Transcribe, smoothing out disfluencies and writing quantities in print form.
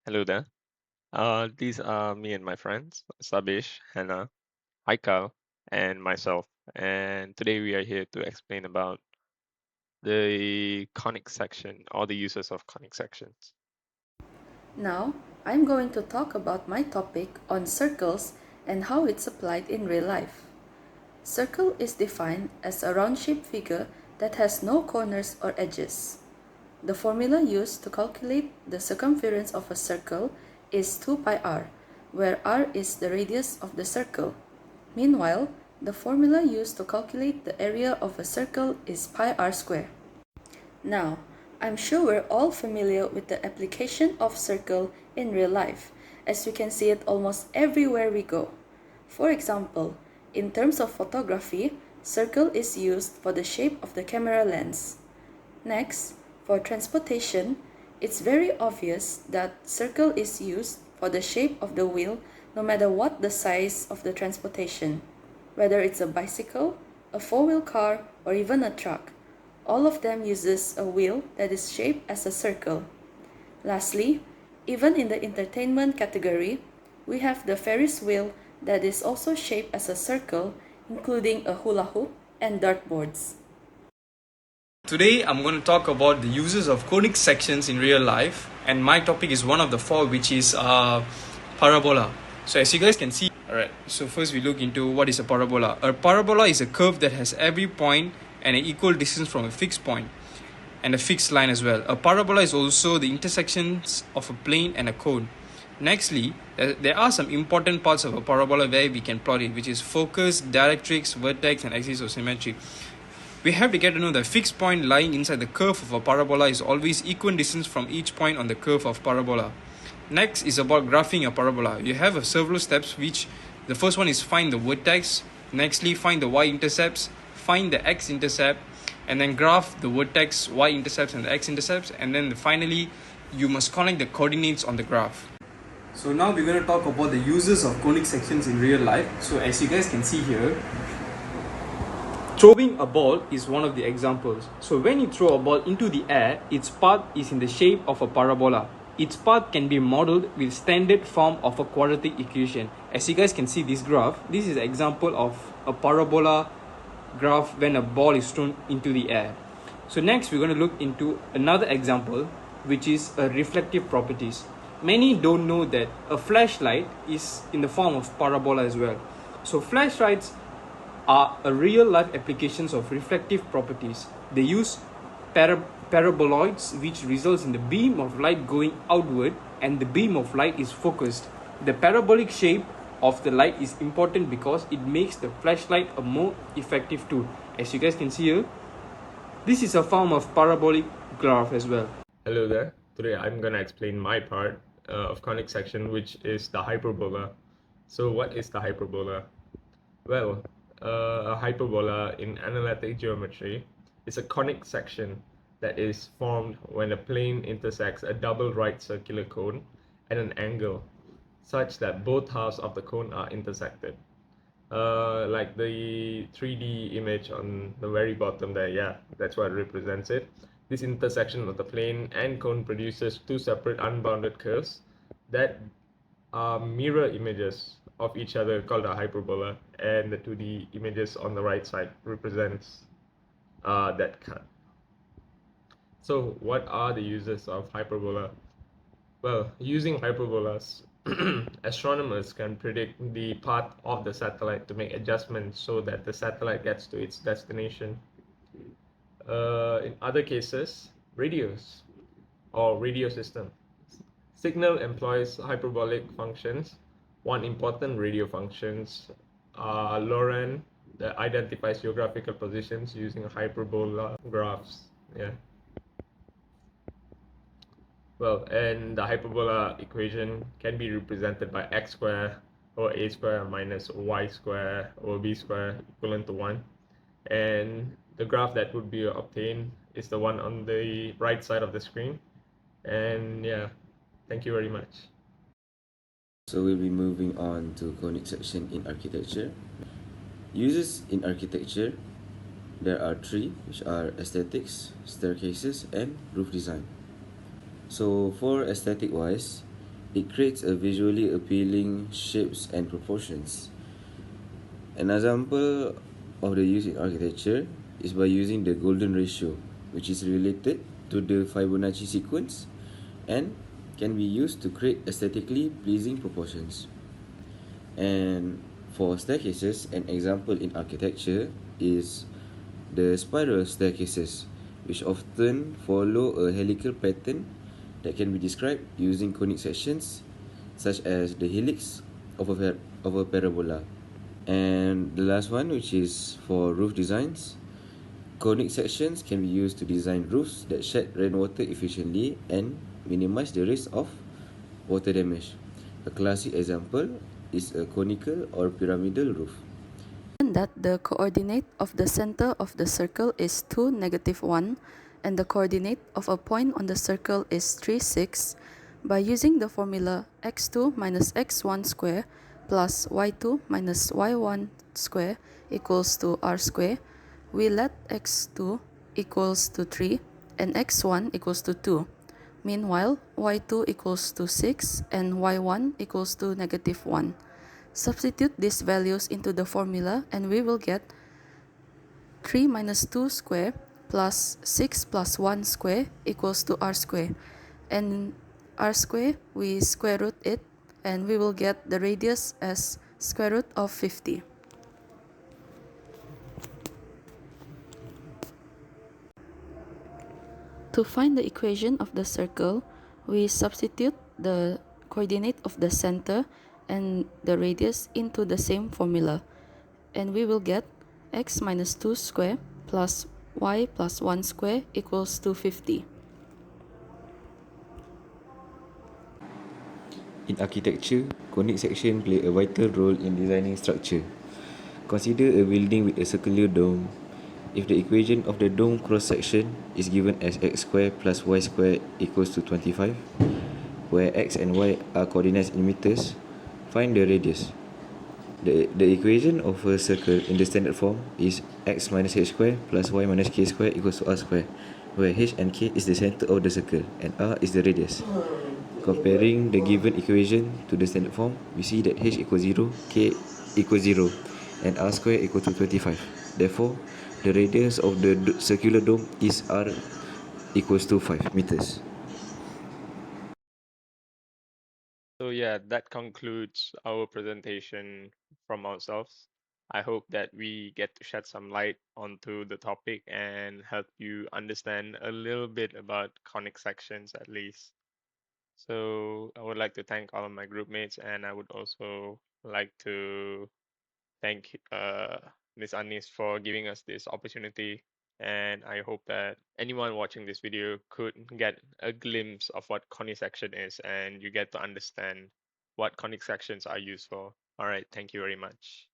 Hello there. These are me and my friends, Sabish, Hannah, Haikal, and myself. And today we are here to explain about the conic section or the uses of conic sections. Now, I'm going to talk about my topic on circles and how it's applied in real life. Circle is defined as a round-shaped figure that has no corners or edges. The formula used to calculate the circumference of a circle is 2 pi r, where r is the radius of the circle. Meanwhile, the formula used to calculate the area of a circle is pi r square. Now, I'm sure we're all familiar with the application of circle in real life, as we can see it almost everywhere we go. For example, in terms of photography, circle is used for the shape of the camera lens. Next, for transportation, it's very obvious that circle is used for the shape of the wheel no matter what the size of the transportation, whether it's a bicycle, a four-wheel car, or even a truck. All of them uses a wheel that is shaped as a circle. Lastly, even in the entertainment category, we have the Ferris wheel that is also shaped as a circle, including a hula hoop and dartboards. Today I'm going to talk about the uses of conic sections in real life, and my topic is one of the four, which is parabola. So as you guys can see, alright, so first we look into what is a parabola. A parabola is a curve that has every point and an equal distance from a fixed point and a fixed line as well. A parabola is also the intersections of a plane and a cone. Nextly, there are some important parts of a parabola where we can plot it, which is focus, directrix, vertex, and axis of symmetry. We have to get to know the fixed point lying inside the curve of a parabola is always equidistant from each point on the curve of parabola. Next is about graphing a parabola. You have several steps, which the first one is find the vertex. Nextly, find the y-intercepts, find the x-intercept, and then graph the vertex, y-intercepts, and the x-intercepts. And then finally, you must connect the coordinates on the graph. So now we're going to talk about the uses of conic sections in real life. So as you guys can see here, throwing a ball is one of the examples. So when you throw a ball into the air, its path is in the shape of a parabola. Its path can be modeled with standard form of a quadratic equation. As you guys can see this graph, this is an example of a parabola graph when a ball is thrown into the air. So next we're going to look into another example, which is a reflective properties. Many don't know that a flashlight is in the form of parabola as well. So flashlights are a real life applications of reflective properties. They use paraboloids, which results in the beam of light going outward and the beam of light is focused. The parabolic shape of the light is important because it makes the flashlight a more effective tool. As you guys can see here, this is a form of parabolic graph as well. Hello there. Today I'm going to explain my part of conic section, which is the hyperbola. So what is the hyperbola? Well, a hyperbola in analytic geometry is a conic section that is formed when a plane intersects a double right circular cone at an angle such that both halves of the cone are intersected. Like the 3D image on the very bottom there, yeah, that's what represents it. This intersection of the plane and cone produces two separate unbounded curves that are mirror images of each other called a hyperbola, and the 2D images on the right side represents that cut. So what are the uses of hyperbola? Well, using hyperbolas, astronomers can predict the path of the satellite to make adjustments so that the satellite gets to its destination. In other cases, radios or radio system. Signal employs hyperbolic functions. One important radio functions are LORAN that identifies geographical positions using hyperbola graphs. Yeah. Well, and the hyperbola equation can be represented by x squared over a squared minus y squared over b squared equivalent to 1. And the graph that would be obtained is the one on the right side of the screen. And yeah, thank you very much. So we'll be moving on to conic section in architecture. Uses in architecture, there are three, which are aesthetics, staircases, and roof design. So for aesthetic wise, It creates a visually appealing shapes and proportions. An example of the use in architecture is by using the golden ratio, which is related to the Fibonacci sequence and can be used to create aesthetically pleasing proportions. And for staircases, an example in architecture is the spiral staircases, which often follow a helical pattern that can be described using conic sections, such as the helix of a parabola. And the last one, which is for roof designs, conic sections can be used to design roofs that shed rainwater efficiently and minimize the risk of water damage. A classic example is a conical or pyramidal roof. Given that the coordinate of the center of the circle is 2, -1, and the coordinate of a point on the circle is 3, 6, by using the formula x2 minus x1 square plus y2 minus y1 square equals to r square, we let x2 equals to 3 and x1 equals to 2. Meanwhile, y2 equals to 6 and y1 equals to -1. Substitute these values into the formula and we will get 3 minus 2 square plus 6 plus 1 square equals to r square. And r square, we square root it and we will get the radius as square root of 50. To find the equation of the circle, we substitute the coordinate of the center and the radius into the same formula, and we will get x minus 2 square plus y plus 1 square equals to 50. In architecture, conic section play a vital role in designing structure. Consider a building with a circular dome. If the equation of the dome cross section is given as x squared plus y squared equals to 25, where x and y are coordinates in meters, find the radius. The equation of a circle in the standard form is x minus h squared plus y minus k squared equals to r squared, where h and k is the center of the circle and r is the radius. Comparing the given equation to the standard form, we see that h equals 0, k equals 0, and r squared equals to 25. Therefore, the radius of the circular dome is r equals to 5 meters. So yeah, that concludes our presentation from ourselves. I hope that we get to shed some light onto the topic and help you understand a little bit about conic sections at least. So I would like to thank all of my group mates, and I would also like to thank Ms. Anis for giving us this opportunity. And I hope that anyone watching this video could get a glimpse of what conic section is and you get to understand what conic sections are used for. All right, thank you very much.